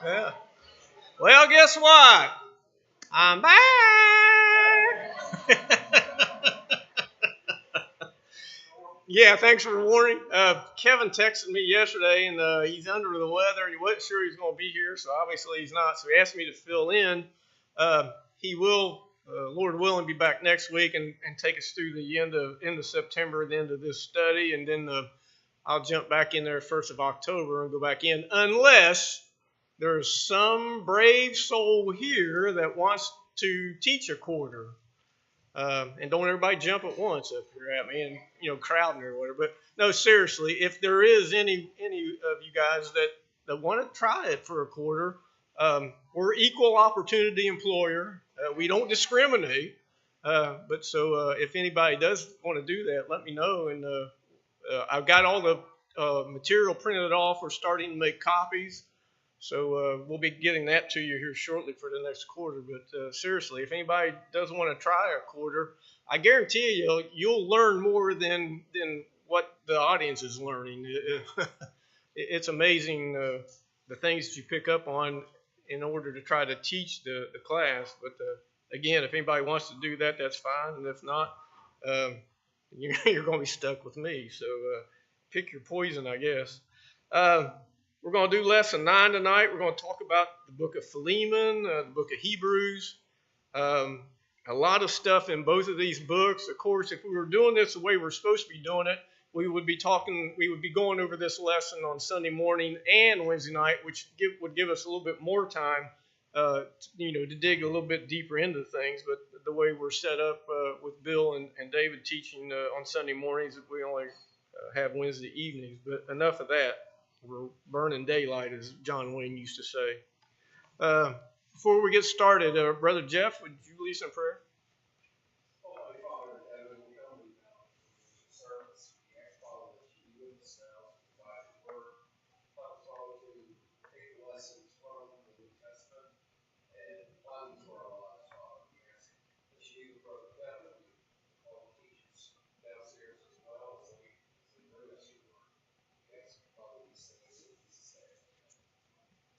Yeah. Well, guess what? I'm back. Yeah, thanks for the warning. Kevin texted me yesterday, and he's under the weather, and he wasn't sure he was going to be here, so obviously he's not. So he asked me to fill in. He will, Lord willing, be back next week and take us through the end of September, the end of this study, and then I'll jump back in there 1st of October and go back in, unless there's some brave soul here that wants to teach a quarter. And don't everybody jump at once up here at me and crowding or whatever. But no, seriously, if there is any of you guys that want to try it for a quarter, we're equal opportunity employer. We don't discriminate. But if anybody does want to do that, let me know. And I've got all the material printed off. We're starting to make copies. So we'll be getting that to you here shortly for the next quarter. But seriously, if anybody does want to try a quarter, I guarantee you'll learn more than what the audience is learning. It's amazing the things that you pick up on in order to try to teach the class. But again, if anybody wants to do that, that's fine. And if not, you're going to be stuck with me. So pick your poison, I guess. We're going to do lesson 9 tonight. We're going to talk about the book of Philemon, the book of Hebrews. A lot of stuff in both of these books. Of course, if we were doing this the way we're supposed to be doing it, we would be going over this lesson on Sunday morning and Wednesday night, which would give us a little bit more time, to dig a little bit deeper into things. But the way we're set up with Bill and David teaching on Sunday mornings, we only have Wednesday evenings. But enough of that. We're burning daylight, as John Wayne used to say. Before we get started, Brother Jeff, would you lead us in prayer?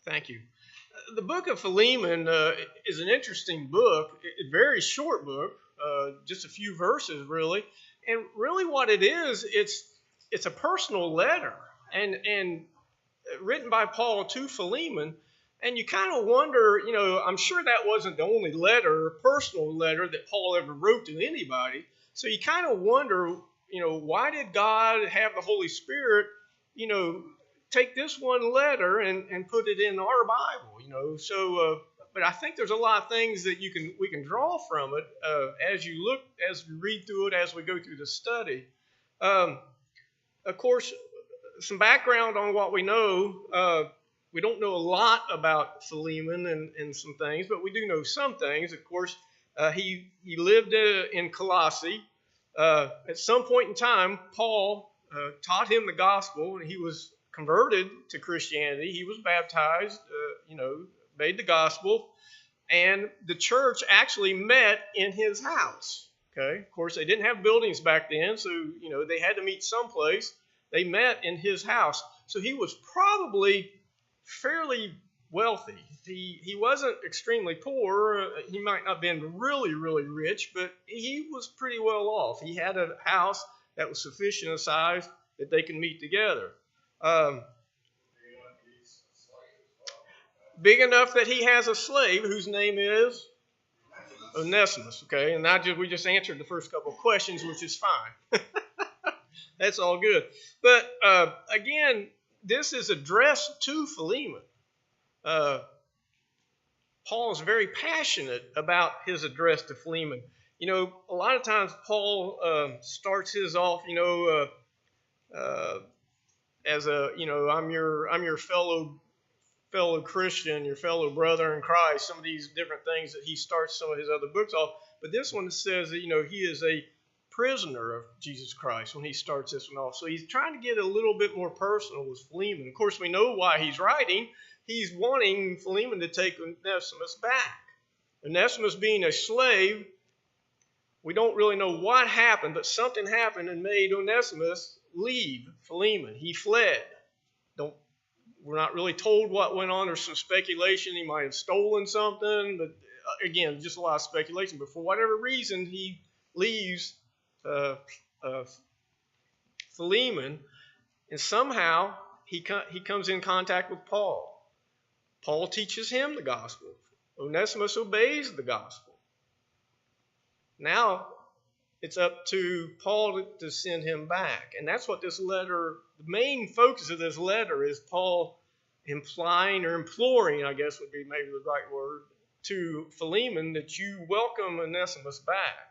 Thank you. The book of Philemon is an interesting book, a very short book, just a few verses really. And really what it is, it's a personal letter and written by Paul to Philemon. And you kind of wonder, I'm sure that wasn't the only personal letter that Paul ever wrote to anybody. So you kind of wonder, why did God have the Holy Spirit, take this one letter and put it in our Bible, So, but I think there's a lot of things that we can draw from it as we read through it, as we go through the study. Of course, some background on what we know. We don't know a lot about Philemon and some things, but we do know some things. Of course, he lived in Colossae. At some point in time, Paul taught him the gospel, and he was converted to Christianity. He was baptized, obeyed the gospel, and the church actually met in his house. Okay, of course, they didn't have buildings back then, so they had to meet someplace. They met in his house, so he was probably fairly wealthy. He wasn't extremely poor. He might not have been really, really rich, but he was pretty well off. He had a house that was sufficient in size that they could meet together. Big enough that he has a slave whose name is Onesimus. Okay, and we just answered the first couple of questions, which is fine. That's all good. But again, this is addressed to Philemon. Paul is very passionate about his address to Philemon. A lot of times Paul starts his off, as I'm your fellow Christian, your fellow brother in Christ, some of these different things that he starts some of his other books off. But this one says that, he is a prisoner of Jesus Christ when he starts this one off. So he's trying to get a little bit more personal with Philemon. Of course, we know why he's writing. He's wanting Philemon to take Onesimus back. Onesimus being a slave, we don't really know what happened, but something happened and made Onesimus leave Philemon. He fled. We're not really told what went on. There's some speculation he might have stolen something, but again, just a lot of speculation. But for whatever reason, he leaves Philemon, and somehow he comes in contact with Paul. Paul teaches him the gospel. Onesimus obeys the gospel. Now it's up to Paul to send him back. And that's what this letter, the main focus of this letter is Paul implying or imploring, I guess would be maybe the right word, to Philemon that you welcome Onesimus back.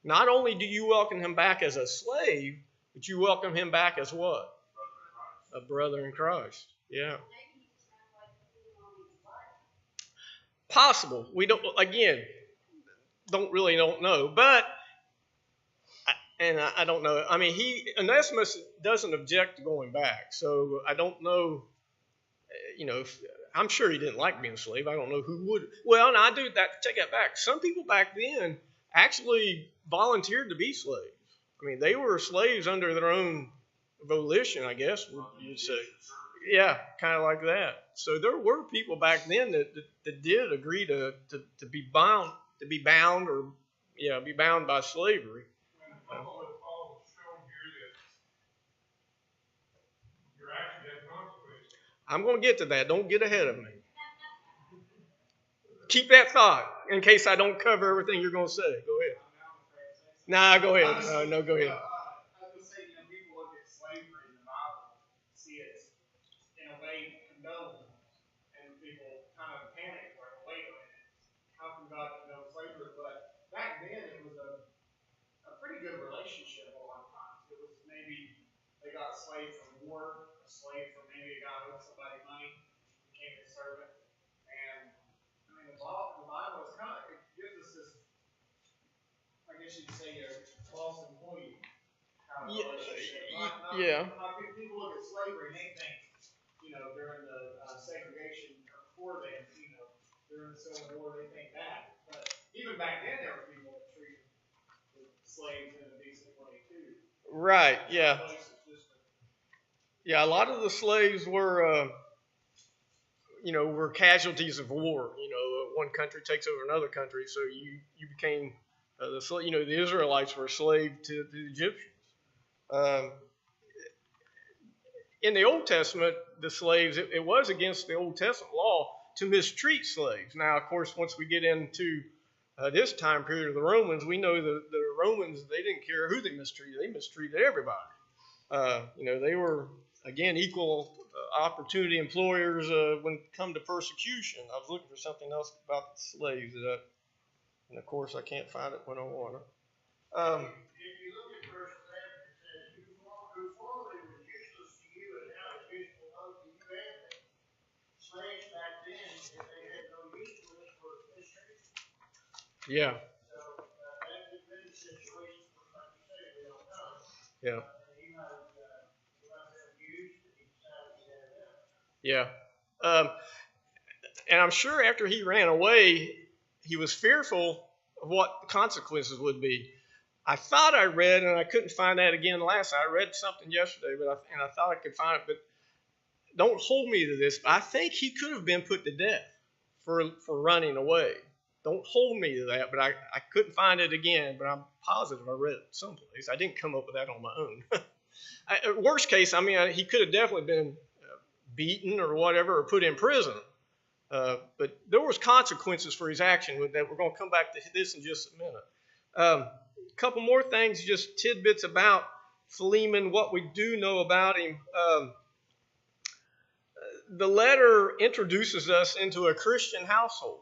Not only do you welcome him back as a slave, but you welcome him back as what? A brother in Christ. Yeah. Possible. We don't know. But I don't know. I mean, Onesimus doesn't object to going back. So I don't know, I'm sure he didn't like being a slave. I don't know who would. Well, I do that. Take that back. Some people back then actually volunteered to be slaves. I mean, they were slaves under their own volition, I guess you'd say. Yeah, kind of like that. So there were people back then that did agree to be bound by slavery. I'm going to get to that. Don't get ahead of me. Keep that thought in case I don't cover everything you're going to say. Go ahead. Nah, go ahead. No, go ahead. I was just saying, people look at slavery in the Bible, see it in a way condoned, and people kind of panic, like, wait a minute, how can God condone slavery? But back then, it was a pretty good relationship a lot of times. It was maybe they got a slave from war, a slave from maybe a guy who owed somebody money, became a servant. And I mean, the Bible is kind of, it gives us this, I guess you'd say, a false employee kind of relationship. People look at slavery and they think, during the segregation before then, during the Civil War, they think that. But even back then, there were people that treated the slaves in a decent way too. Right. Yeah. Yeah. A lot of the slaves were, were casualties of war. One country takes over another country, so you became the Israelites were a slave to the Egyptians. In the Old Testament, the slaves, it was against the Old Testament law to mistreat slaves. Now, of course, once we get into this time period of the Romans, we know that the Romans, they didn't care who they mistreated. They mistreated everybody. They were, again, equal opportunity employers when it come to persecution. I was looking for something else about the slaves, and of course, I can't find it when I want it. If you look at verse 7, it says, who formerly were useless to you and now is useful both to you and them. Slaves back then, if they had no usefulness, were mistreated. Yeah. So that could be the situation, like you say, we don't know. Yeah. He might have them used, and he decided to have them. Yeah. And I'm sure after he ran away, he was fearful of what the consequences would be. I thought I read, and I couldn't find that again last night. I read something yesterday, and I thought I could find it, but don't hold me to this. But I think he could have been put to death for running away. Don't hold me to that, but I couldn't find it again, but I'm positive I read it someplace. I didn't come up with that on my own. Worst case, he could have definitely been beaten or whatever, or put in prison. But there was consequences for his action with that. We're going to come back to this in just a minute. A couple more things, just tidbits about Philemon, what we do know about him. The letter introduces us into a Christian household.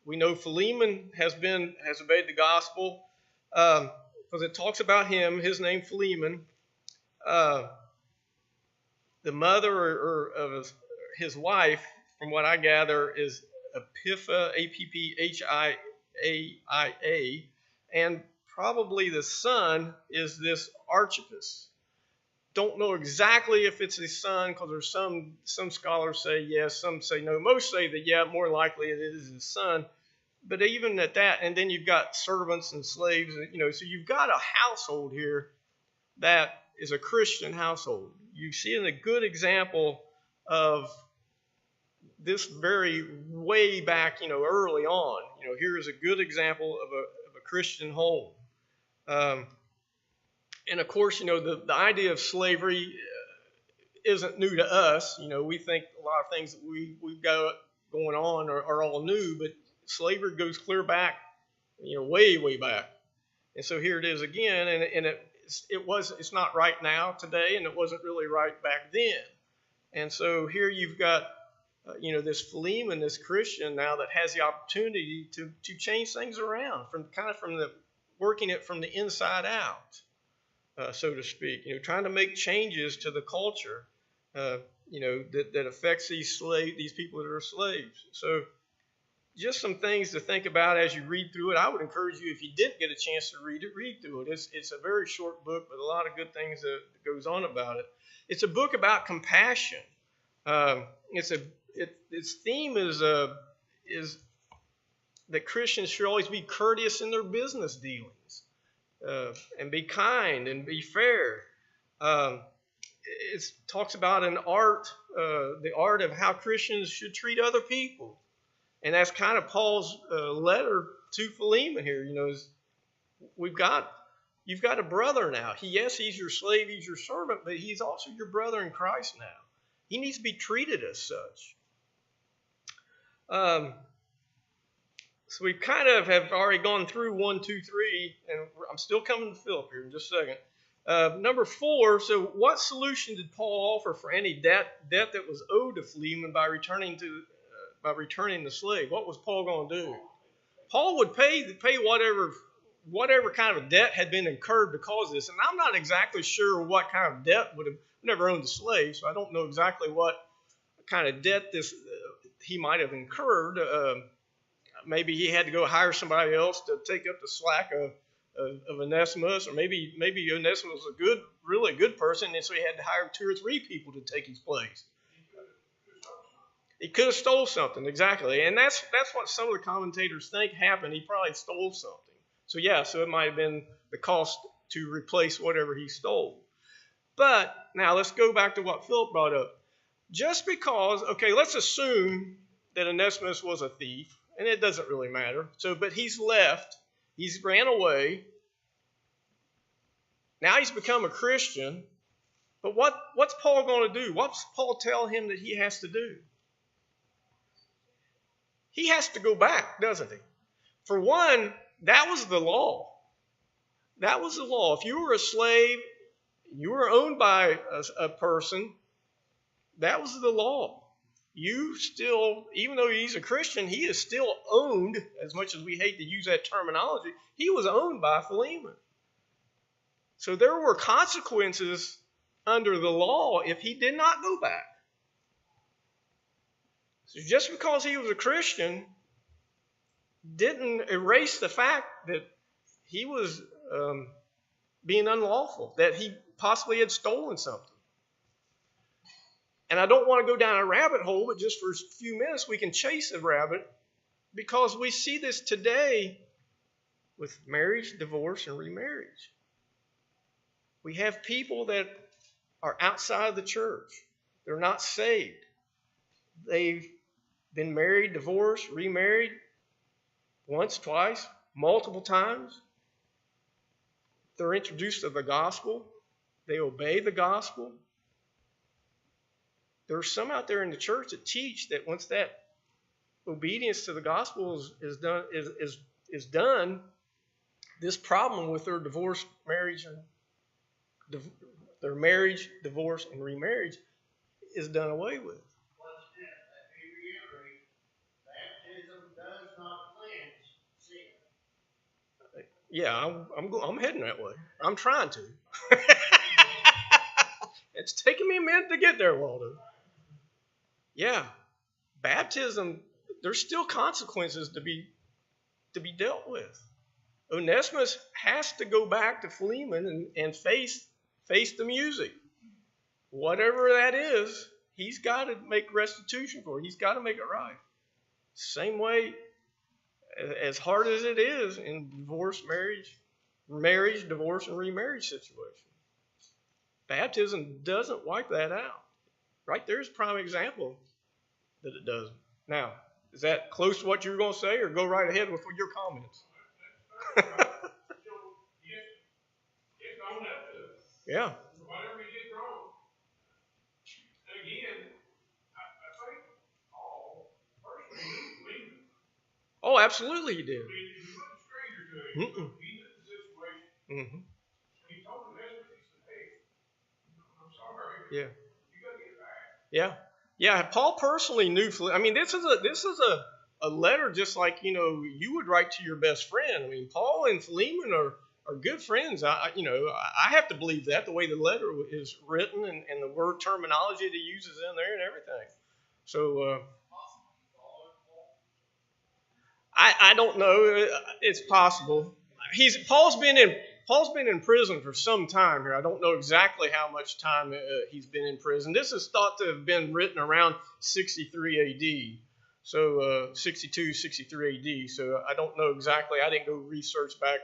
We know Philemon has obeyed the gospel because it talks about him, his name Philemon. The mother of his wife, from what I gather, is Apphia, Apphia, and probably the son is this Archippus. Don't know exactly if it's his son, because there's some scholars say yes, some say no. Most say that, yeah, more likely it is his son. But even at that, and then you've got servants and slaves, so you've got a household here that is a Christian household. You see a good example of this very way back, early on. Here is a good example of a Christian home. And of course, the idea of slavery isn't new to us. We think a lot of things that we've got going on are all new, but slavery goes clear back, way, way back. And so here it is again, and it's not right now today, and it wasn't really right back then. And so here you've got, this Philemon, this Christian now that has the opportunity to change things around from working it from the inside out, so to speak. Trying to make changes to the culture, that affects these people that are slaves. So just some things to think about as you read through it. I would encourage you, if you didn't get a chance to read through it. It's a very short book, but a lot of good things that goes on about it. It's a book about compassion. Its theme is that Christians should always be courteous in their business dealings, and be kind and be fair. It talks about the art of how Christians should treat other people. And that's kind of Paul's letter to Philemon here. You've got a brother now. He's your slave, he's your servant, but he's also your brother in Christ now. He needs to be treated as such. So we kind of have already gone through 1, 2, 3, and I'm still coming to Philip here in just a second. Number 4, so what solution did Paul offer for any debt that was owed to Philemon by returning the slave? What was Paul going to do? Paul would pay whatever kind of debt had been incurred because of this. And I'm not exactly sure what kind of debt would have never owned a slave, so I don't know exactly what kind of debt he might have incurred. Maybe he had to go hire somebody else to take up the slack of Onesimus, or maybe Onesimus was a really good person, and so he had to hire 2 or 3 people to take his place. He could have stole something, exactly. And that's what some of the commentators think happened. He probably stole something. So it might have been the cost to replace whatever he stole. But now let's go back to what Philip brought up. Just because, let's assume that Onesimus was a thief, and it doesn't really matter. But he's left. He's ran away. Now he's become a Christian. But what's Paul going to do? What's Paul tell him that he has to do? He has to go back, doesn't he? For one, that was the law. That was the law. If you were a slave, you were owned by a person, that was the law. You still, even though he's a Christian, he is still owned, as much as we hate to use that terminology, he was owned by Philemon. So there were consequences under the law if he did not go back. So just because he was a Christian didn't erase the fact that he was being unlawful, that he possibly had stolen something. And I don't want to go down a rabbit hole, but just for a few minutes we can chase a rabbit, because we see this today with marriage, divorce, and remarriage. We have people that are outside the church. They're not saved. They've been married, divorced, remarried once, twice, multiple times. They're introduced to the gospel. They obey the gospel. There are some out there in the church that teach that once that obedience to the gospel is done, this problem with their divorce, marriage, their marriage, divorce, and remarriage is done away with. Yeah, I'm heading that way. I'm trying to. It's taking me a minute to get there, Waldo. Yeah, baptism, there's still consequences to be dealt with. Onesimus has to go back to Philemon and face the music. Whatever that is, he's got to make restitution for it. He's got to make it right. Same way, as hard as it is in divorce, marriage, divorce, and remarriage situation. Baptism doesn't wipe that out. Right there's a prime example that it doesn't. Now, is that close to what you were going to say, or go right ahead with your comments? Yeah. Whatever he did wrong. And again, I think Paul personally knew Philemon. Oh, absolutely he did. I mean, he wasn't a stranger to him. He knew the situation. Mm-hmm. When he told him this, he said, "Hey, I'm sorry. Yeah. You got to get back." Yeah. Yeah. Paul personally knew. I mean, this is a letter just like you would write to your best friend. I mean, Paul and Philemon are good friends. I have to believe that the way the letter is written and the word terminology that he uses in there and everything. So I don't know. It's possible. Paul's been in prison for some time here. I don't know exactly how much time he's been in prison. This is thought to have been written around 63 A.D. So 62, 63 A.D. So I don't know exactly. I didn't go research back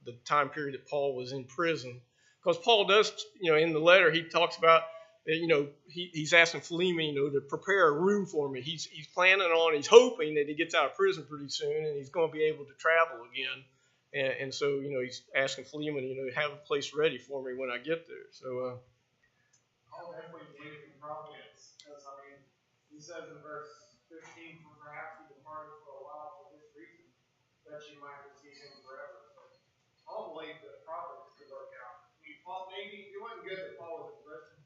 the time period that Paul was in prison, because Paul does, in the letter he talks about, he's asking Philemon, to prepare a room for me. He's he's hoping that he gets out of prison pretty soon and he's going to be able to travel again, and so he's asking Philemon, to have a place ready for me when I get there. So I'll definitely believe in providence, because he says in verse 15, "For perhaps he departed for a while for this reason, that you might receive him forever." I'll believe that providence could work out. I mean, Paul, maybe it wasn't good that Paul was in prison,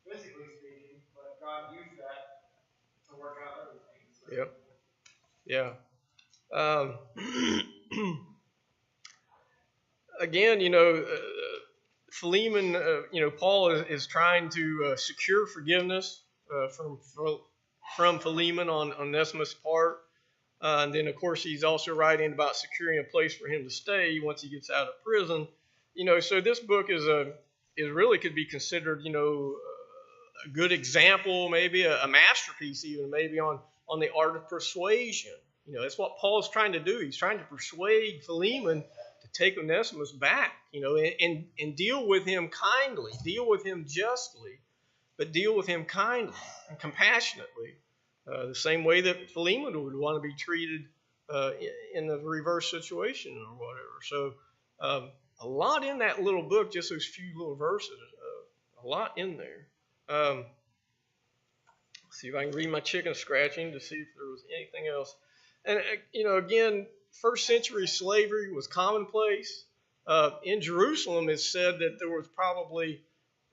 physically speaking, but God used that to work out other things. So. Yep. Yeah. Again, Philemon, Paul is trying to secure forgiveness from Philemon on Onesimus' part. And then, of course, he's also writing about securing a place for him to stay once he gets out of prison. So this book is really could be considered, a good example, maybe a masterpiece, even maybe on the art of persuasion. That's what Paul's trying to do. He's trying to persuade Philemon to take Onesimus back, and deal with him kindly, deal with him justly, but deal with him kindly and compassionately. The same way that Philemon would want to be treated in the reverse situation or whatever. So a lot in that little book, just those few little verses, a lot in there. Let's see if I can read my chicken scratching to see if there was anything else. And, again, first century slavery was commonplace. In Jerusalem, it's said that there was probably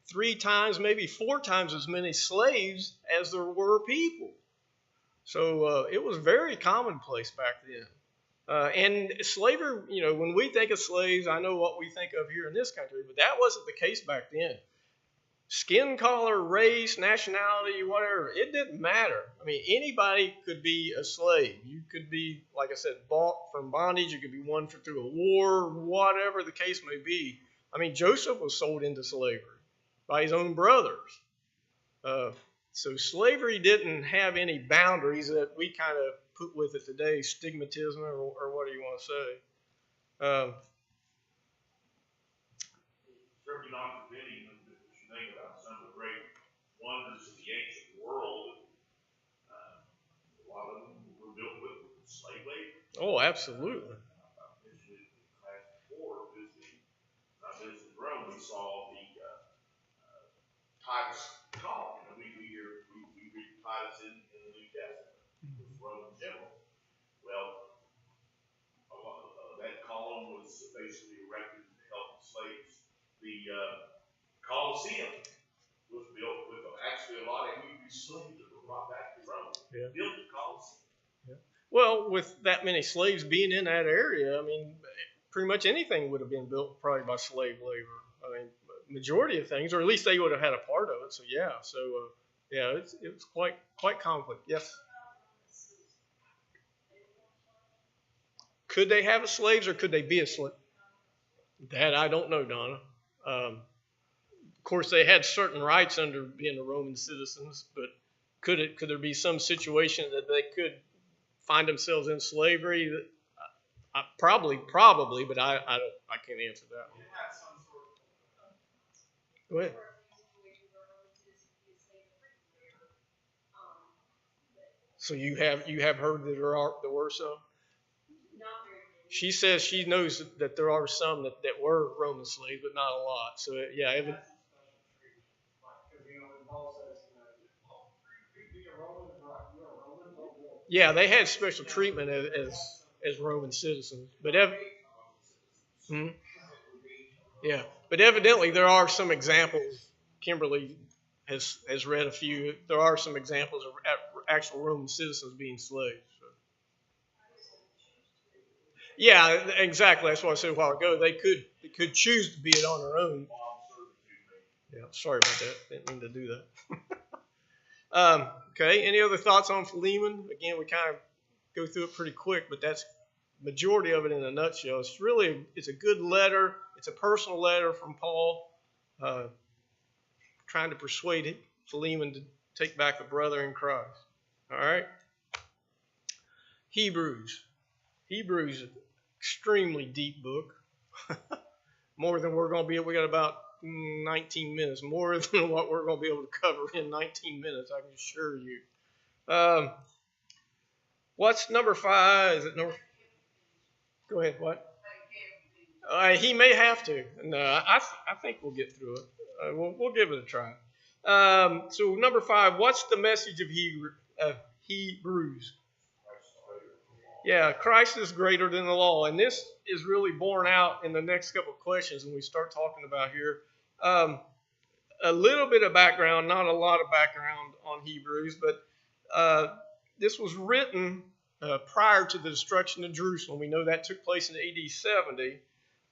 3 times, maybe 4 times as many slaves as there were people. So it was very commonplace back then. And slavery, when we think of slaves, I know what we think of here in this country, but that wasn't the case back then. Skin color, race, nationality, whatever, it didn't matter. I mean, anybody could be a slave. You could be, like I said, bought from bondage. You could be won through a war, whatever the case may be. I mean, Joseph was sold into slavery by his own brothers. So slavery didn't have any boundaries that we kind of put with it today, stigmatism or what do you want to say? Certainly not forbidding them, if you think about some of the great wonders of the ancient world. A lot of them were built with slave labor. Oh, absolutely. I mentioned it in class before, I visited Rome, we saw the Titus column. We read Titus in the New Testament, with Roman general. Well, that column was basically erected to help slaves. The Colosseum was built with actually a lot of Hebrew slaves that were brought back to Rome. Yeah. Built the Colosseum. Yeah. Well, with that many slaves being in that area, I mean, pretty much anything would have been built probably by slave labor. I mean, majority of things, or at least they would have had a part of it. So yeah, it was quite conflict. Yes. Could they have slaves, or could they be a slave? That I don't know, Donna. Of course, they had certain rights under being a Roman citizens, but could there be some situation that they could find themselves in slavery? Probably, but I can't answer that one. Go ahead. So you have heard that there were some? She says she knows that there are some that were Roman slaves, but not a lot. So yeah, yeah, they had special treatment as Roman citizens, but yeah, but evidently there are some examples. Kimberly has read a few. There are some examples of actual Roman citizens being slaves. So. Yeah, exactly. That's what I said a while ago. They could choose to be it on their own. Yeah, sorry about that. Didn't mean to do that. Okay. Any other thoughts on Philemon? Again, we kind of go through it pretty quick, but that's majority of it in a nutshell. It's a good letter. It's a personal letter from Paul, trying to persuade Philemon to take back a brother in Christ. All right. Hebrews, an extremely deep book. More than we're going to be. We got about 19 minutes, more than what we're going to be able to cover in 19 minutes. I can assure you. What's number 5? Is it number? Go ahead. What? He may have to. No, I think we'll get through it. We'll give it a try. So number 5. What's the message of Hebrews? Yeah, Christ is greater than the law, and this is really borne out in the next couple of questions when we start talking about here. A little bit of background, not a lot of background on Hebrews, but this was written prior to the destruction of Jerusalem. We know that took place in AD 70.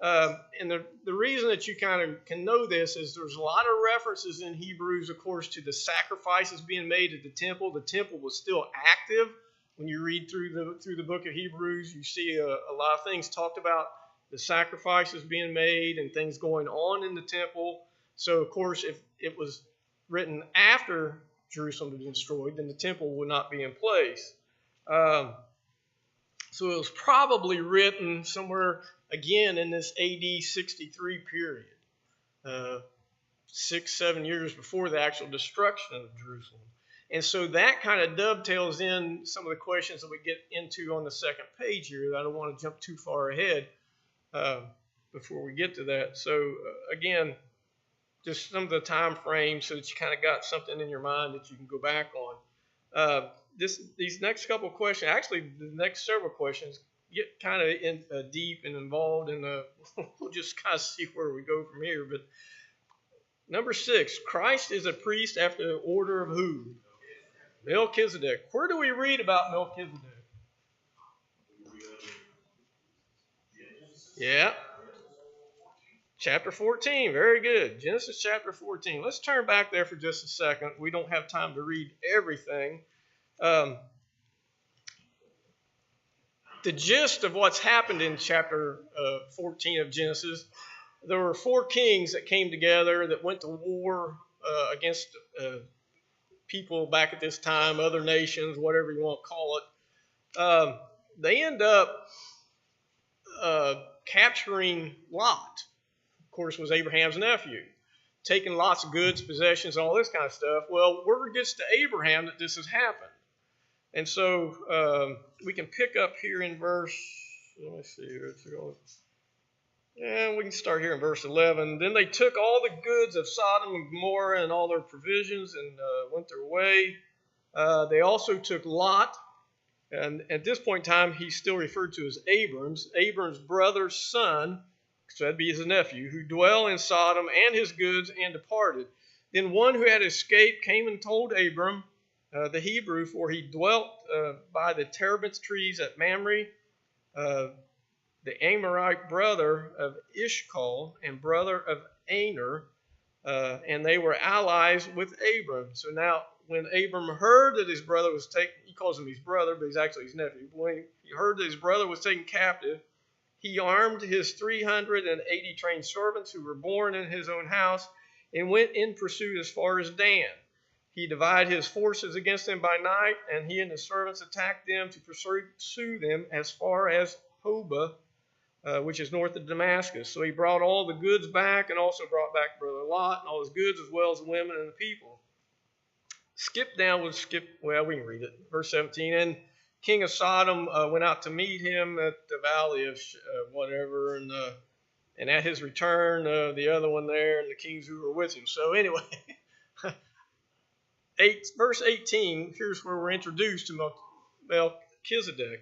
And the reason that you kind of can know this is there's a lot of references in Hebrews, of course, to the sacrifices being made at the temple. The temple was still active. When you read through the book of Hebrews, you see a lot of things talked about the sacrifices being made and things going on in the temple. So, of course, if it was written after Jerusalem had been destroyed, then the temple would not be in place. So it was probably written somewhere, again, in this AD 63 period, 6-7 years before the actual destruction of Jerusalem. And so that kind of dovetails in some of the questions that we get into on the second page here. I don't want to jump too far ahead before we get to that. So again, just some of the time frames so that you kind of got something in your mind that you can go back on. These next couple of questions, actually the next several questions, get kind of deep and involved, and we'll just kind of see where we go from here. But number 6, Christ is a priest after the order of who? Melchizedek. Where do we read about Melchizedek? Yeah. Chapter 14. Very good. Genesis chapter 14. Let's turn back there for just a second. We don't have time to read everything. The gist of what's happened in chapter 14 of Genesis, there were 4 kings that came together that went to war against people back at this time, other nations, whatever you want to call it. They end up capturing Lot. Of course, was Abraham's nephew, taking lots of goods, possessions, all this kind of stuff. Well, word gets to Abraham that this has happened. And so we can pick up here in verse, let me see, and we can start here in verse 11. Then they took all the goods of Sodom and Gomorrah and all their provisions and went their way. They also took Lot, and at this point in time, he's still referred to as Abram's brother's son, so that'd be his nephew, who dwell in Sodom, and his goods, and departed. Then one who had escaped came and told Abram, the Hebrew, for he dwelt by the terebinth trees at Mamre, the Amorite brother of Ishcal and brother of Aner, and they were allies with Abram. So now, when Abram heard that his brother was taken, he calls him his brother, but he's actually his nephew. When he heard that his brother was taken captive, he armed his 380 trained servants who were born in his own house and went in pursuit as far as Dan. He divided his forces against them by night, and he and his servants attacked them to pursue them as far as Hobah, which is north of Damascus. So he brought all the goods back, and also brought back brother Lot and all his goods, as well as the women and the people. skip down. Well, we can read it. Verse 17. And king of Sodom went out to meet him at the valley of whatever, and at his return, the other one there, and the kings who were with him. So anyway, verse 18, here's where we're introduced to Melchizedek.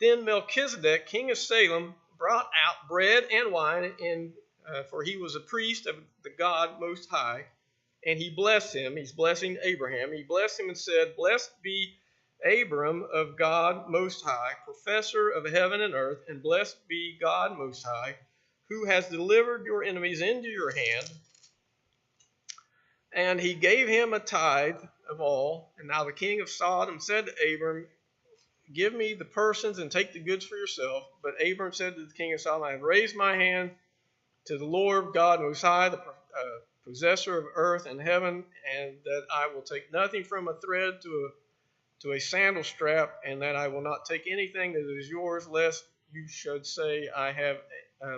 Then Melchizedek, king of Salem, brought out bread and wine, and for he was a priest of the God Most High, and he blessed him. He's blessing Abraham. He blessed him and said, Blessed be Abram of God Most High, professor of heaven and earth, and blessed be God Most High, who has delivered your enemies into your hand. And he gave him a tithe of all. And now the king of Sodom said to Abram, Give me the persons and take the goods for yourself. But Abram said to the king of Sodom, I have raised my hand to the Lord God Most High, the possessor of earth and heaven, and that I will take nothing from a thread to a sandal strap, and that I will not take anything that is yours, lest you should say, I have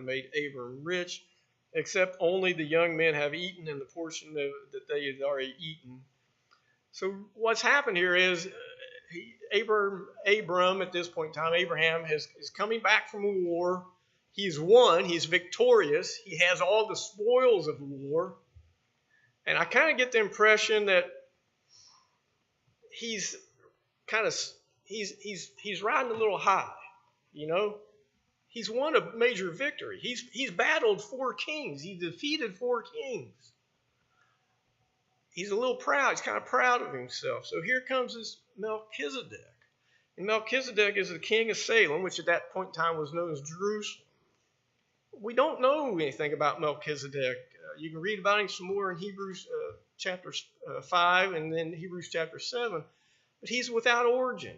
made Abram rich, except only the young men have eaten, and the portion that they had already eaten. So what's happened here is Abram at this point in time, Abraham is coming back from a war. He's won. He's victorious. He has all the spoils of war. And I kind of get the impression that he's riding a little high, you know. He's won a major victory. He's battled 4 kings. He defeated 4 kings. He's a little proud. He's kind of proud of himself. So here comes this Melchizedek. And Melchizedek is the king of Salem, which at that point in time was known as Jerusalem. We don't know anything about Melchizedek. You can read about him some more in Hebrews chapter 5 and then Hebrews chapter 7. But he's without origin.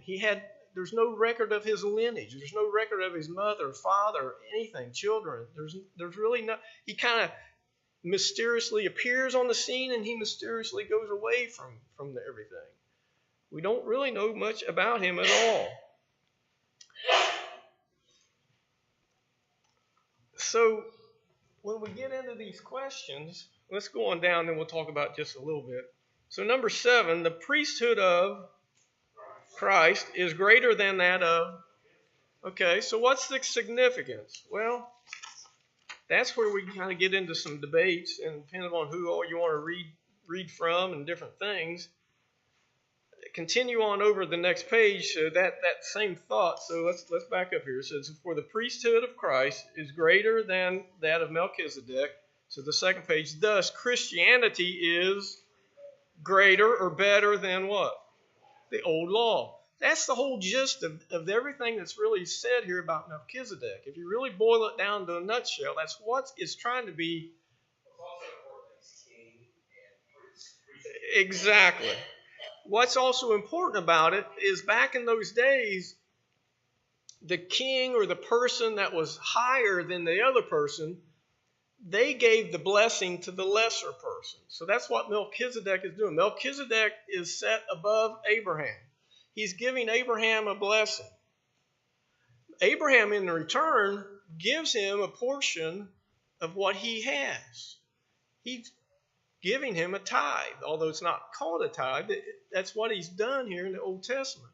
There's no record of his lineage. There's no record of his mother, father, anything, children. There's really no. He kind of mysteriously appears on the scene and he mysteriously goes away from everything. We don't really know much about him at all. So when we get into these questions, let's go on down and we'll talk about just a little bit. So number 7, the priesthood of Christ is greater than that of. Okay, so what's the significance? Well, that's where we kind of get into some debates, and depending on who all you want to read from and different things. Continue on over the next page, that same thought. So let's back up here. It says, for the priesthood of Christ is greater than that of Melchizedek. So the second page, thus Christianity is greater or better than what? The old law. That's the whole gist of everything that's really said here about Melchizedek. If you really boil it down to a nutshell, that's what it's trying to be. Exactly. What's also important about it is back in those days, the king or the person that was higher than the other person, they gave the blessing to the lesser person. So that's what Melchizedek is doing. Melchizedek is set above Abraham. He's giving Abraham a blessing. Abraham, in return, gives him a portion of what he has. He's giving him a tithe, although it's not called a tithe. That's what he's done here in the Old Testament.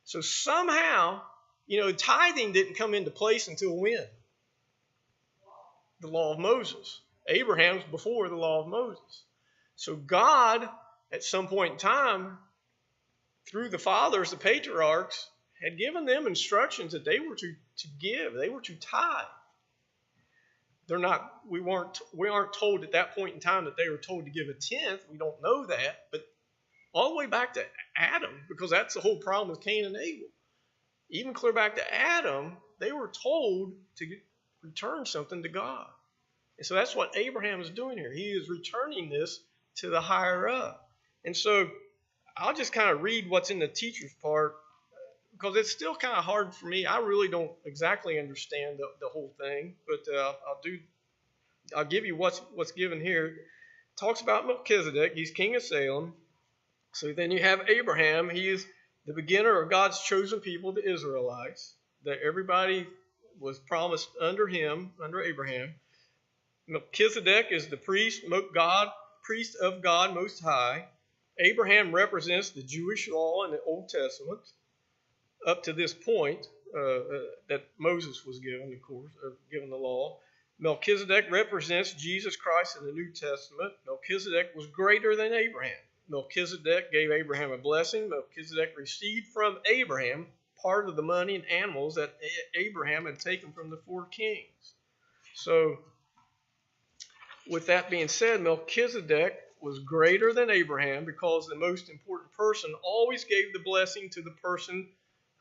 So somehow, tithing didn't come into place until when? The law of Moses. Abraham's before the law of Moses. So God, at some point in time, through the fathers, the patriarchs, had given them instructions that they were to give. They were to tithe. We aren't told at that point in time that they were told to give a tenth. We don't know that. But all the way back to Adam, because that's the whole problem with Cain and Abel. Even clear back to Adam, they were told to return something to God. And so that's what Abraham is doing here. He is returning this to the higher up. And so I'll just kind of read what's in the teacher's part, because it's still kind of hard for me. I really don't exactly understand the whole thing, but I'll give you what's given here. It talks about Melchizedek. He's king of Salem. So then you have Abraham. He is the beginner of God's chosen people, the Israelites, that everybody was promised under him, under Abraham. Melchizedek is the priest of God Most High. Abraham represents the Jewish law in the Old Testament up to this point that Moses was given, of course, given the law. Melchizedek represents Jesus Christ in the New Testament. Melchizedek was greater than Abraham. Melchizedek gave Abraham a blessing. Melchizedek received from Abraham part of the money and animals that Abraham had taken from the 4 kings. So, with that being said, Melchizedek was greater than Abraham because the most important person always gave the blessing to the person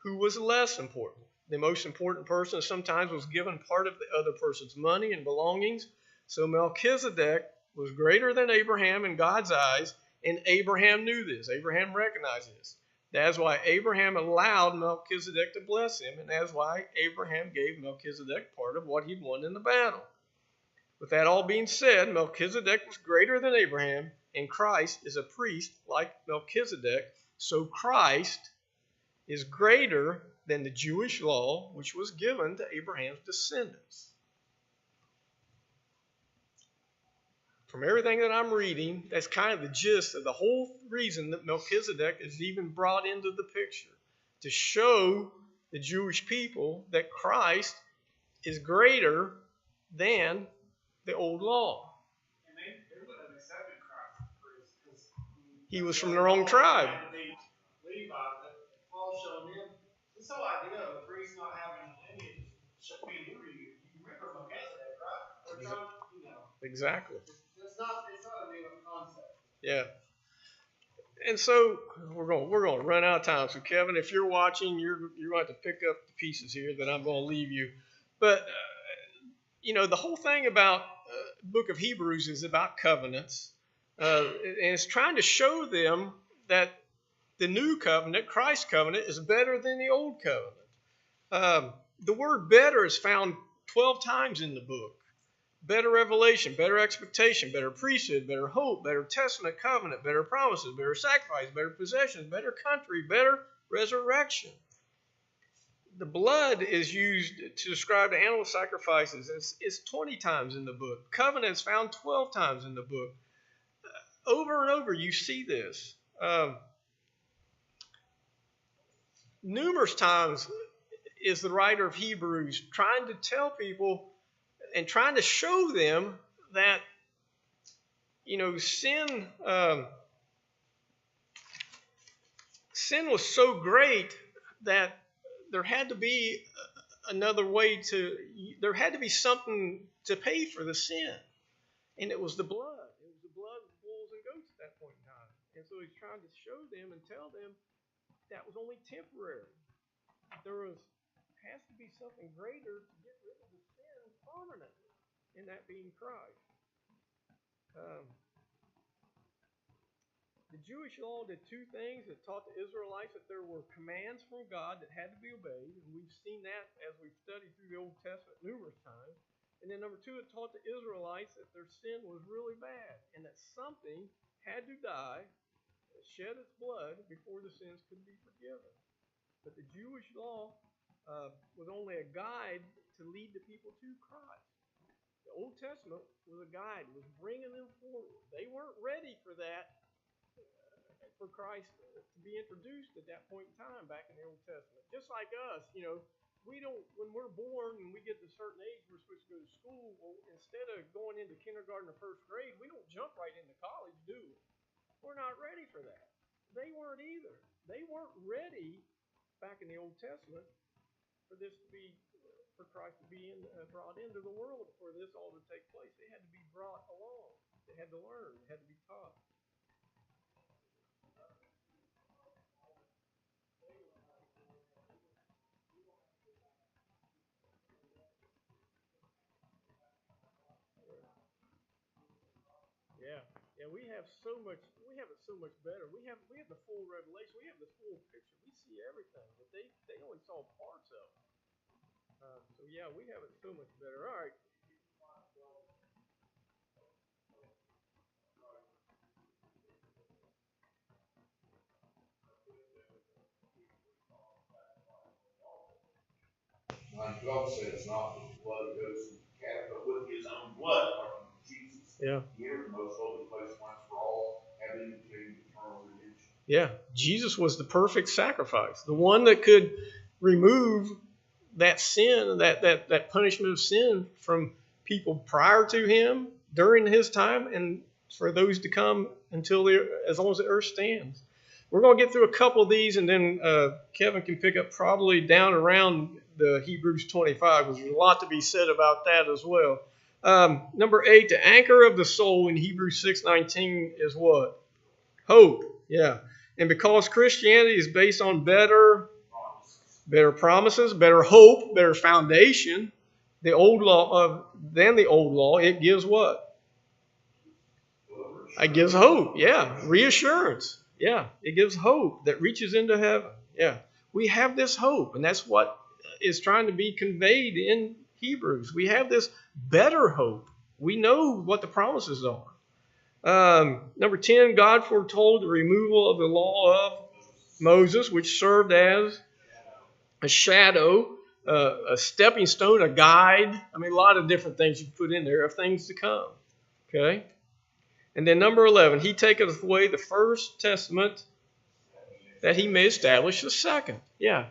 who was less important. The most important person sometimes was given part of the other person's money and belongings. So Melchizedek was greater than Abraham in God's eyes, and Abraham knew this. Abraham recognized this. That's why Abraham allowed Melchizedek to bless him, and that's why Abraham gave Melchizedek part of what he'd won in the battle. With that all being said, Melchizedek was greater than Abraham, and Christ is a priest like Melchizedek. So Christ is greater than the Jewish law, which was given to Abraham's descendants. From everything that I'm reading, that's kind of the gist of the whole reason that Melchizedek is even brought into the picture, to show the Jewish people that Christ is greater than the old law. And they would have accepted Christ because he was from the wrong tribe. Levi, but Paul showed them this whole idea of a priest not having a lineage should be new to you. You remember Melchizedek, right? Exactly. It's not a made up concept. Yeah. And so we're going to run out of time. So Kevin, if you're watching, you're going to have to pick up the pieces here that I'm going to leave you. But the whole thing about book of Hebrews is about covenants, and it's trying to show them that the new covenant, Christ's covenant, is better than the old covenant. The word better is found 12 times in the book. Better revelation, better expectation, better priesthood, better hope, better testament, covenant, better promises, better sacrifice, better possessions, better country, better resurrection. The blood is used to describe the animal sacrifices. It's 20 times in the book. Covenant is found 12 times in the book. Over and over you see this. Numerous times is the writer of Hebrews trying to tell people and trying to show them that, sin was so great that there had to be there had to be something to pay for the sin. And it was the blood. It was the blood of bulls and goats at that point in time. And so he's trying to show them and tell them that was only temporary. There has to be something greater to get rid of the sin permanently, and that being Christ. The Jewish law did 2 things. It taught the Israelites that there were commands from God that had to be obeyed, and we've seen that as we've studied through the Old Testament numerous times. And then number 2, it taught the Israelites that their sin was really bad, and that something had to die, shed its blood before the sins could be forgiven. But the Jewish law was only a guide to lead the people to Christ. The Old Testament was a guide, was bringing them forward. They weren't ready for that, for Christ to be introduced at that point in time back in the Old Testament. Just like us, we don't, when we're born and we get to a certain age, we're supposed to go to school. Well, instead of going into kindergarten or first grade, we don't jump right into college, do we? We're not ready for that. They weren't either. They weren't ready back in the Old Testament for Christ to be brought into the world, for this all to take place. They had to be brought along. They had to learn. They had to be taught. Yeah, we have it so much better. We have the full revelation. We have the full picture. We see everything, but they only saw parts of it. So yeah, we have it so much better. All right. Line 12 says, not with the blood of goats and calves, but with his own blood, talking about Jesus. Yeah. He entered the most holy place once for all, having obtained eternal Yeah, Jesus was the perfect sacrifice, the one that could remove that sin, that punishment of sin from people prior to him, during his time, and for those to come as long as the earth stands. We're going to get through a couple of these, and then Kevin can pick up probably down around the Hebrews 25, because there's a lot to be said about that as well. Number 8, the anchor of the soul in Hebrews 6:19 is what? Hope. Yeah. And because Christianity is based on better promises, better hope, better foundation, than the old law, it gives what? It gives hope. Yeah. Reassurance. Yeah. It gives hope that reaches into heaven. Yeah. We have this hope, and that's what is trying to be conveyed in Hebrews. We have this better hope. We know what the promises are. Number 10, God foretold the removal of the law of Moses, which served as a shadow, a stepping stone, a guide. I mean, a lot of different things you put in there of things to come. Okay? And then number 11, he taketh away the first testament that he may establish the second. Yeah.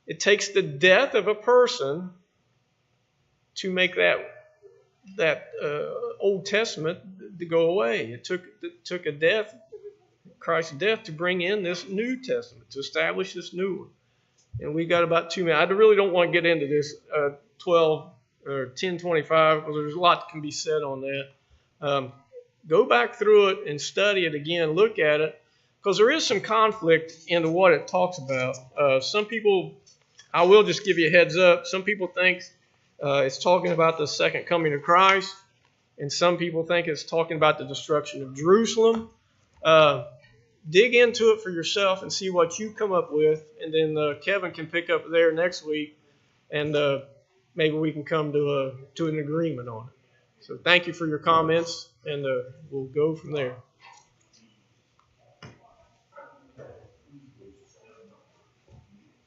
It takes the death of a person to make that Old Testament to go away. It took a death, Christ's death, to bring in this New Testament, to establish this new one. And we got about 2 minutes. I really don't want to get into this 12 or 10:25, because there's a lot that can be said on that. Go back through it and study it again. Look at it, because there is some conflict into what it talks about. Some people, I will just give you a heads up, some people think it's talking about the second coming of Christ, and some people think it's talking about the destruction of Jerusalem. Dig into it for yourself and see what you come up with, and then Kevin can pick up there next week, and maybe we can come to an agreement on it. So thank you for your comments, and we'll go from there.